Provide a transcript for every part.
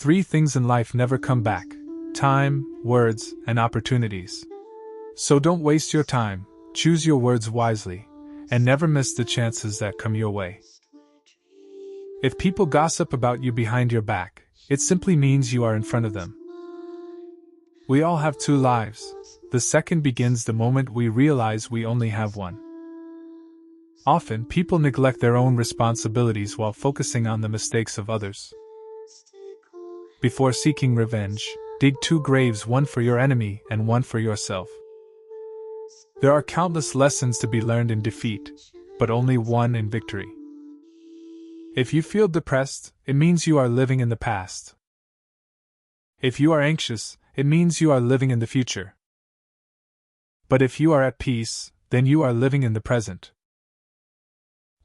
Three things in life never come back: time, words, and opportunities. So don't waste your time, choose your words wisely, and never miss the chances that come your way. If people gossip about you behind your back, it simply means you are in front of them. We all have two lives. The second begins the moment we realize we only have one. Often, people neglect their own responsibilities while focusing on the mistakes of others. Before seeking revenge, dig two graves, one for your enemy and one for yourself. There are countless lessons to be learned in defeat, but only one in victory. If you feel depressed, it means you are living in the past. If you are anxious, it means you are living in the future. But if you are at peace, then you are living in the present.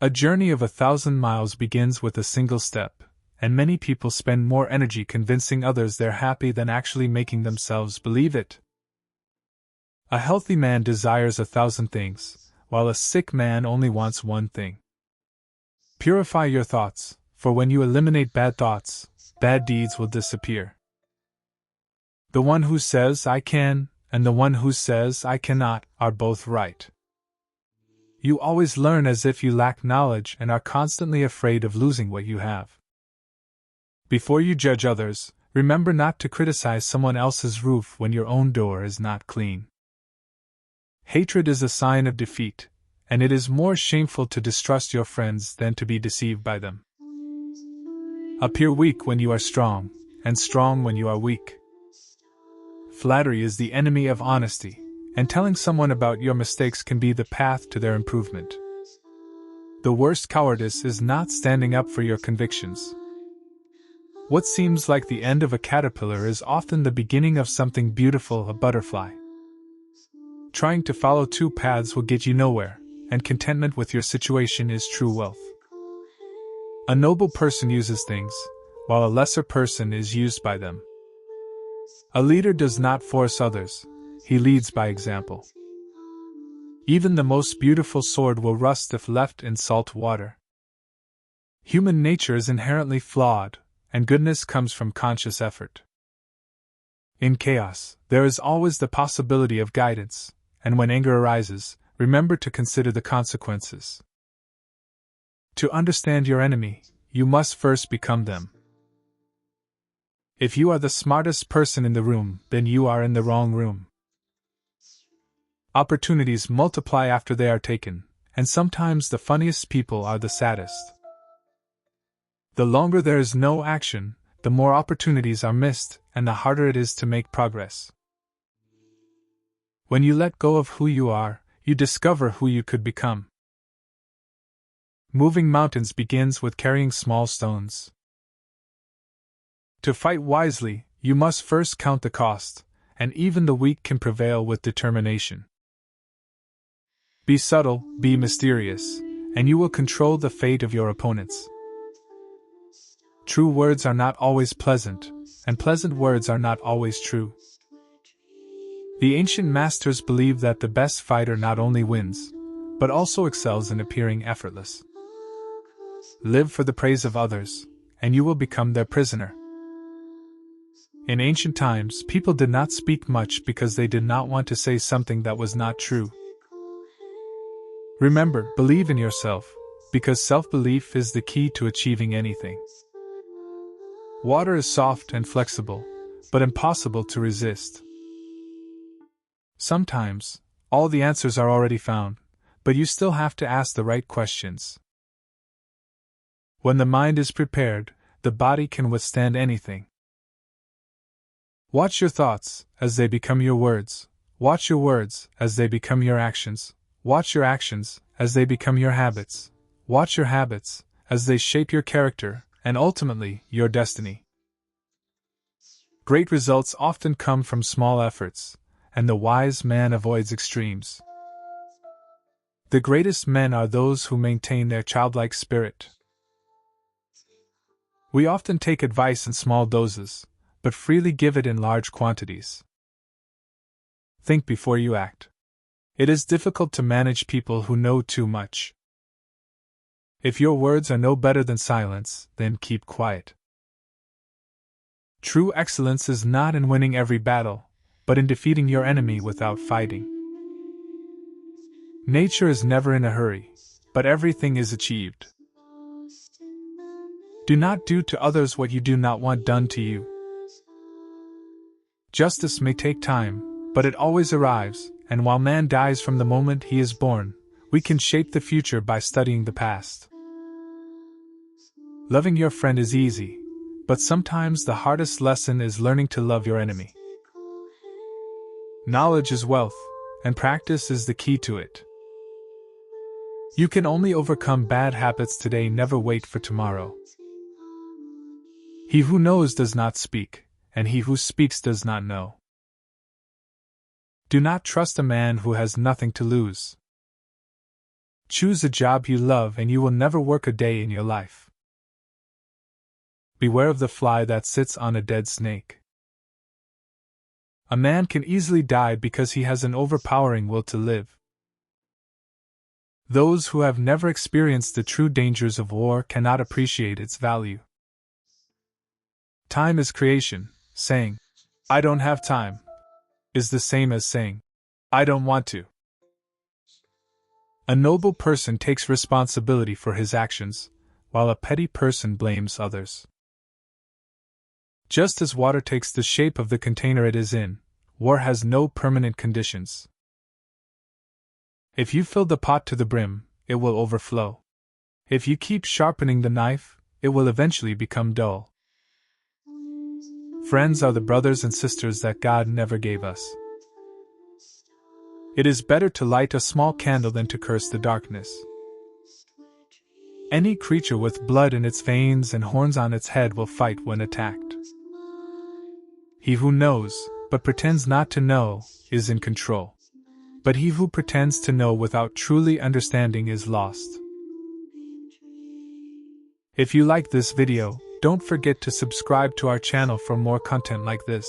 A journey of 1,000 miles begins with a single step, and many people spend more energy convincing others they're happy than actually making themselves believe it. A healthy man desires 1,000 things, while a sick man only wants one thing. Purify your thoughts, for when you eliminate bad thoughts, bad deeds will disappear. The one who says "I can" and the one who says "I cannot" are both right. You always learn as if you lack knowledge and are constantly afraid of losing what you have. Before you judge others, remember not to criticize someone else's roof when your own door is not clean. Hatred is a sign of defeat, and it is more shameful to distrust your friends than to be deceived by them. Appear weak when you are strong, and strong when you are weak. Flattery is the enemy of honesty, and telling someone about your mistakes can be the path to their improvement. The worst cowardice is not standing up for your convictions. What seems like the end of a caterpillar is often the beginning of something beautiful, a butterfly. Trying to follow two paths will get you nowhere, and contentment with your situation is true wealth. A noble person uses things, while a lesser person is used by them. A leader does not force others, he leads by example. Even the most beautiful sword will rust if left in salt water. Human nature is inherently flawed, and goodness comes from conscious effort. In chaos, there is always the possibility of guidance, and when anger arises, remember to consider the consequences. To understand your enemy, you must first become them. If you are the smartest person in the room, then you are in the wrong room. Opportunities multiply after they are taken, and sometimes the funniest people are the saddest. The longer there is no action, the more opportunities are missed, and the harder it is to make progress. When you let go of who you are, you discover who you could become. Moving mountains begins with carrying small stones. To fight wisely, you must first count the cost, and even the weak can prevail with determination. Be subtle, be mysterious, and you will control the fate of your opponents. True words are not always pleasant, and pleasant words are not always true. The ancient masters believed that the best fighter not only wins, but also excels in appearing effortless. Live for the praise of others, and you will become their prisoner. In ancient times, people did not speak much because they did not want to say something that was not true. Remember, believe in yourself, because self-belief is the key to achieving anything. Water is soft and flexible, but impossible to resist. Sometimes, all the answers are already found, but you still have to ask the right questions. When the mind is prepared, the body can withstand anything. Watch your thoughts, as they become your words. Watch your words, as they become your actions. Watch your actions, as they become your habits. Watch your habits, as they shape your character, and ultimately, your destiny. Great results often come from small efforts, and the wise man avoids extremes. The greatest men are those who maintain their childlike spirit. We often take advice in small doses, but freely give it in large quantities. Think before you act. It is difficult to manage people who know too much. If your words are no better than silence, then keep quiet. True excellence is not in winning every battle, but in defeating your enemy without fighting. Nature is never in a hurry, but everything is achieved. Do not do to others what you do not want done to you. Justice may take time, but it always arrives, and while man dies from the moment he is born, we can shape the future by studying the past. Loving your friend is easy, but sometimes the hardest lesson is learning to love your enemy. Knowledge is wealth, and practice is the key to it. You can only overcome bad habits today, never wait for tomorrow. He who knows does not speak, and he who speaks does not know. Do not trust a man who has nothing to lose. Choose a job you love and you will never work a day in your life. Beware of the fly that sits on a dead snake. A man can easily die because he has an overpowering will to live. Those who have never experienced the true dangers of war cannot appreciate its value. Time is creation. Saying, "I don't have time," is the same as saying, "I don't want to." A noble person takes responsibility for his actions, while a petty person blames others. Just as water takes the shape of the container it is in, war has no permanent conditions. If you fill the pot to the brim, it will overflow. If you keep sharpening the knife, it will eventually become dull. Friends are the brothers and sisters that God never gave us. It is better to light a small candle than to curse the darkness. Any creature with blood in its veins and horns on its head will fight when attacked. He who knows, but pretends not to know, is in control. But he who pretends to know without truly understanding is lost. If you like this video, don't forget to subscribe to our channel for more content like this.